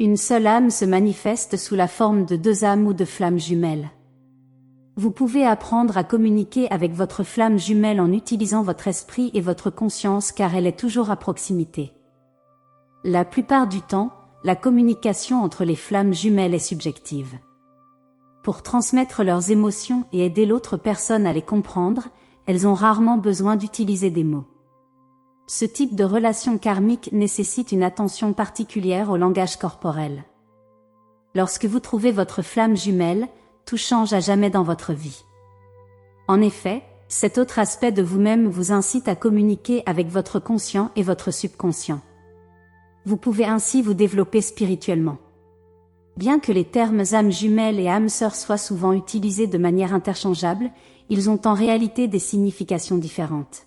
Une seule âme se manifeste sous la forme de deux âmes ou de flammes jumelles. Vous pouvez apprendre à communiquer avec votre flamme jumelle en utilisant votre esprit et votre conscience car elle est toujours à proximité. La plupart du temps, la communication entre les flammes jumelles est subjective. Pour transmettre leurs émotions et aider l'autre personne à les comprendre, elles ont rarement besoin d'utiliser des mots. Ce type de relation karmique nécessite une attention particulière au langage corporel. Lorsque vous trouvez votre flamme jumelle, tout change à jamais dans votre vie. En effet, cet autre aspect de vous-même vous incite à communiquer avec votre conscient et votre subconscient. Vous pouvez ainsi vous développer spirituellement. Bien que les termes âme jumelle et âme sœur soient souvent utilisés de manière interchangeable, ils ont en réalité des significations différentes.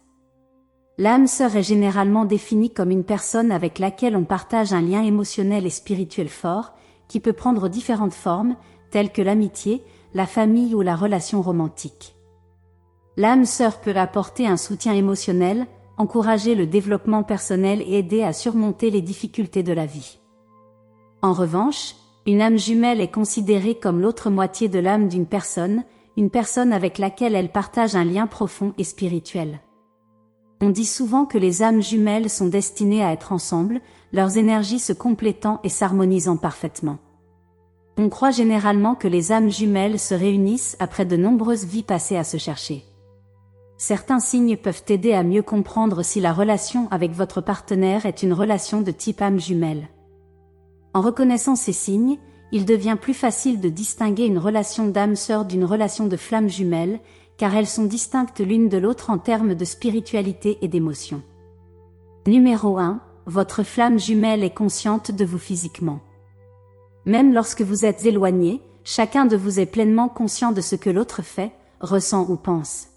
L'âme sœur est généralement définie comme une personne avec laquelle on partage un lien émotionnel et spirituel fort, qui peut prendre différentes formes, telles que l'amitié, la famille ou la relation romantique. L'âme sœur peut apporter un soutien émotionnel, encourager le développement personnel et aider à surmonter les difficultés de la vie. En revanche, une âme jumelle est considérée comme l'autre moitié de l'âme d'une personne, une personne avec laquelle elle partage un lien profond et spirituel. On dit souvent que les âmes jumelles sont destinées à être ensemble, leurs énergies se complétant et s'harmonisant parfaitement. On croit généralement que les âmes jumelles se réunissent après de nombreuses vies passées à se chercher. Certains signes peuvent aider à mieux comprendre si la relation avec votre partenaire est une relation de type âme jumelle. En reconnaissant ces signes, il devient plus facile de distinguer une relation d'âme sœur d'une relation de flamme jumelle, car elles sont distinctes l'une de l'autre en termes de spiritualité et d'émotion. Numéro 1. Votre flamme jumelle est consciente de vous physiquement. Même lorsque vous êtes éloigné, chacun de vous est pleinement conscient de ce que l'autre fait, ressent ou pense.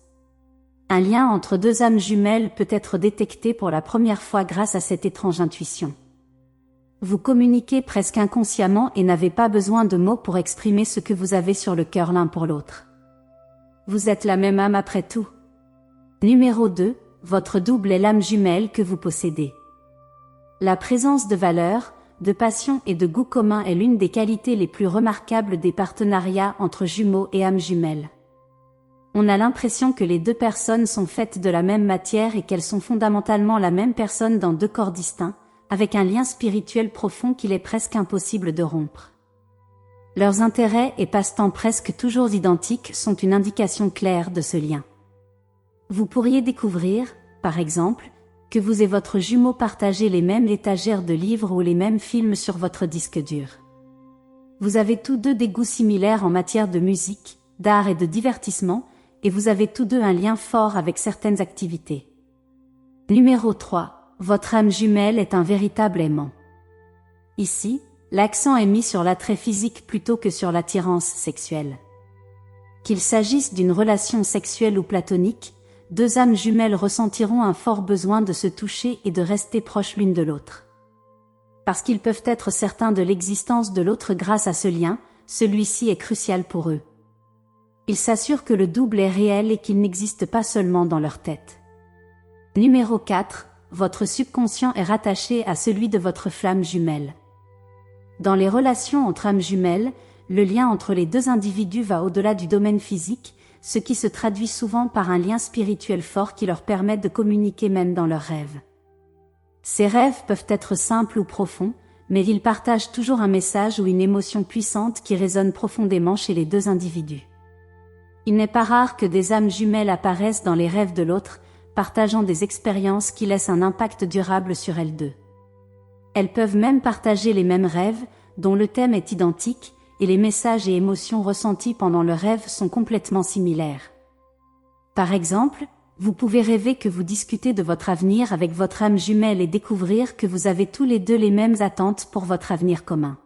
Un lien entre deux âmes jumelles peut être détecté pour la première fois grâce à cette étrange intuition. Vous communiquez presque inconsciemment et n'avez pas besoin de mots pour exprimer ce que vous avez sur le cœur l'un pour l'autre. Vous êtes la même âme après tout. Numéro 2. Votre double est l'âme jumelle que vous possédez. La présence de valeurs, de passion et de goût commun est l'une des qualités les plus remarquables des partenariats entre jumeaux et âmes jumelles. On a l'impression que les deux personnes sont faites de la même matière et qu'elles sont fondamentalement la même personne dans deux corps distincts, avec un lien spirituel profond qu'il est presque impossible de rompre. Leurs intérêts et passe-temps presque toujours identiques sont une indication claire de ce lien. Vous pourriez découvrir, par exemple, que vous et votre jumeau partagez les mêmes étagères de livres ou les mêmes films sur votre disque dur. Vous avez tous deux des goûts similaires en matière de musique, d'art et de divertissement, et vous avez tous deux un lien fort avec certaines activités. Numéro 3. Votre âme jumelle est un véritable aimant. Ici, l'accent est mis sur l'attrait physique plutôt que sur l'attirance sexuelle. Qu'il s'agisse d'une relation sexuelle ou platonique, deux âmes jumelles ressentiront un fort besoin de se toucher et de rester proches l'une de l'autre. Parce qu'ils peuvent être certains de l'existence de l'autre grâce à ce lien, celui-ci est crucial pour eux. Ils s'assurent que le double est réel et qu'il n'existe pas seulement dans leur tête. Numéro 4. Votre subconscient est rattaché à celui de votre flamme jumelle. Dans les relations entre âmes jumelles, le lien entre les deux individus va au-delà du domaine physique, ce qui se traduit souvent par un lien spirituel fort qui leur permet de communiquer même dans leurs rêves. Ces rêves peuvent être simples ou profonds, mais ils partagent toujours un message ou une émotion puissante qui résonne profondément chez les deux individus. Il n'est pas rare que des âmes jumelles apparaissent dans les rêves de l'autre, partageant des expériences qui laissent un impact durable sur elles deux. Elles peuvent même partager les mêmes rêves, dont le thème est identique, et les messages et émotions ressentis pendant le rêve sont complètement similaires. Par exemple, vous pouvez rêver que vous discutez de votre avenir avec votre âme jumelle et découvrir que vous avez tous les deux les mêmes attentes pour votre avenir commun.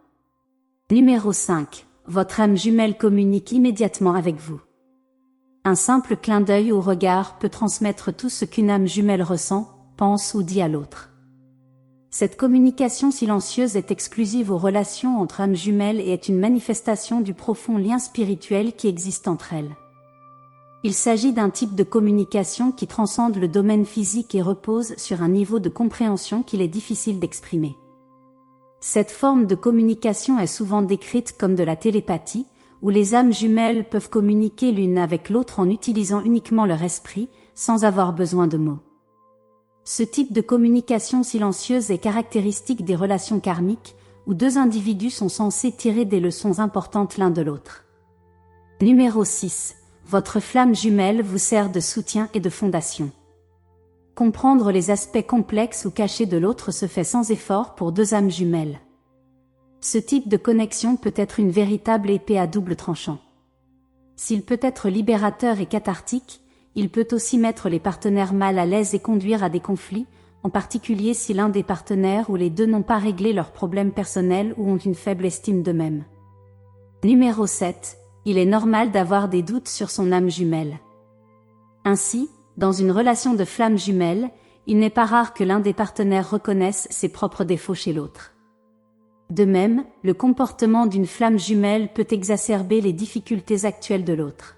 Numéro 5. Votre âme jumelle communique immédiatement avec vous. Un simple clin d'œil ou regard peut transmettre tout ce qu'une âme jumelle ressent, pense ou dit à l'autre. Cette communication silencieuse est exclusive aux relations entre âmes jumelles et est une manifestation du profond lien spirituel qui existe entre elles. Il s'agit d'un type de communication qui transcende le domaine physique et repose sur un niveau de compréhension qu'il est difficile d'exprimer. Cette forme de communication est souvent décrite comme de la télépathie, où les âmes jumelles peuvent communiquer l'une avec l'autre en utilisant uniquement leur esprit, sans avoir besoin de mots. Ce type de communication silencieuse est caractéristique des relations karmiques, où deux individus sont censés tirer des leçons importantes l'un de l'autre. Numéro 6. Votre flamme jumelle vous sert de soutien et de fondation. Comprendre les aspects complexes ou cachés de l'autre se fait sans effort pour deux âmes jumelles. Ce type de connexion peut être une véritable épée à double tranchant. S'il peut être libérateur et cathartique, il peut aussi mettre les partenaires mal à l'aise et conduire à des conflits, en particulier si l'un des partenaires ou les deux n'ont pas réglé leurs problèmes personnels ou ont une faible estime d'eux-mêmes. Numéro 7. Il est normal d'avoir des doutes sur son âme jumelle. Ainsi, dans une relation de flamme jumelle, il n'est pas rare que l'un des partenaires reconnaisse ses propres défauts chez l'autre. De même, le comportement d'une flamme jumelle peut exacerber les difficultés actuelles de l'autre.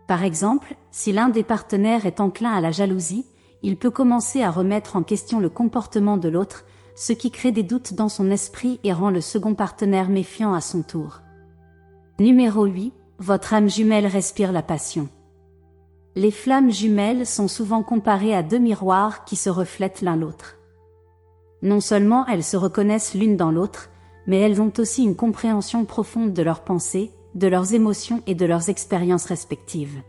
Par exemple, si l'un des partenaires est enclin à la jalousie, il peut commencer à remettre en question le comportement de l'autre, ce qui crée des doutes dans son esprit et rend le second partenaire méfiant à son tour. Numéro 8. Votre âme jumelle respire la passion. Les flammes jumelles sont souvent comparées à deux miroirs qui se reflètent l'un l'autre. Non seulement elles se reconnaissent l'une dans l'autre, mais elles ont aussi une compréhension profonde de leurs pensées, de leurs émotions et de leurs expériences respectives.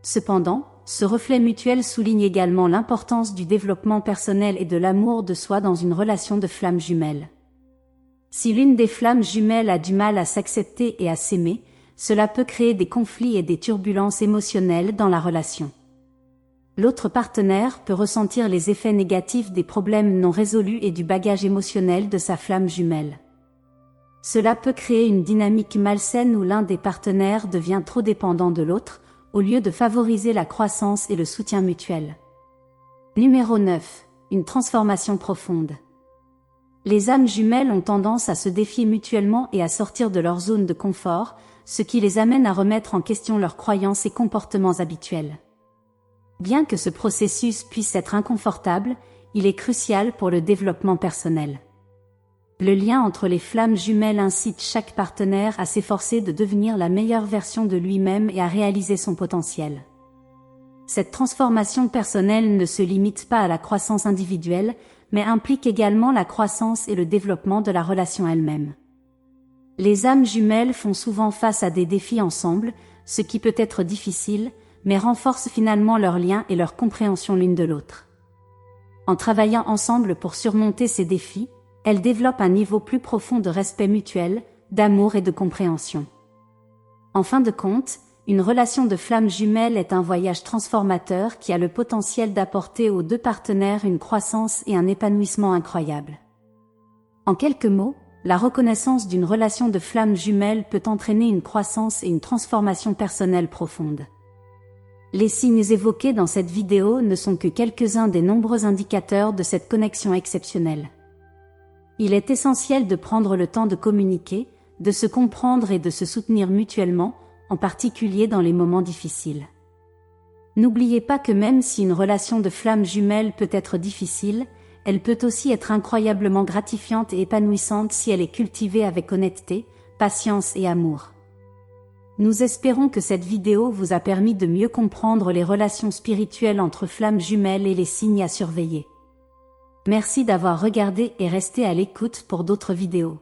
Cependant, ce reflet mutuel souligne également l'importance du développement personnel et de l'amour de soi dans une relation de flammes jumelles. Si l'une des flammes jumelles a du mal à s'accepter et à s'aimer, cela peut créer des conflits et des turbulences émotionnelles dans la relation. L'autre partenaire peut ressentir les effets négatifs des problèmes non résolus et du bagage émotionnel de sa flamme jumelle. Cela peut créer une dynamique malsaine où l'un des partenaires devient trop dépendant de l'autre, au lieu de favoriser la croissance et le soutien mutuel. Numéro 9. Une transformation profonde. Les âmes jumelles ont tendance à se défier mutuellement et à sortir de leur zone de confort, ce qui les amène à remettre en question leurs croyances et comportements habituels. Bien que ce processus puisse être inconfortable, il est crucial pour le développement personnel. Le lien entre les flammes jumelles incite chaque partenaire à s'efforcer de devenir la meilleure version de lui-même et à réaliser son potentiel. Cette transformation personnelle ne se limite pas à la croissance individuelle, mais implique également la croissance et le développement de la relation elle-même. Les âmes jumelles font souvent face à des défis ensemble, ce qui peut être difficile, mais renforce finalement leur lien et leur compréhension l'une de l'autre. En travaillant ensemble pour surmonter ces défis, elles développent un niveau plus profond de respect mutuel, d'amour et de compréhension. En fin de compte, une relation de flamme jumelle est un voyage transformateur qui a le potentiel d'apporter aux deux partenaires une croissance et un épanouissement incroyables. En quelques mots, la reconnaissance d'une relation de flamme jumelle peut entraîner une croissance et une transformation personnelle profonde. Les signes évoqués dans cette vidéo ne sont que quelques-uns des nombreux indicateurs de cette connexion exceptionnelle. Il est essentiel de prendre le temps de communiquer, de se comprendre et de se soutenir mutuellement, en particulier dans les moments difficiles. N'oubliez pas que même si une relation de flamme jumelle peut être difficile, elle peut aussi être incroyablement gratifiante et épanouissante si elle est cultivée avec honnêteté, patience et amour. Nous espérons que cette vidéo vous a permis de mieux comprendre les relations spirituelles entre flammes jumelles et les signes à surveiller. Merci d'avoir regardé et resté à l'écoute pour d'autres vidéos.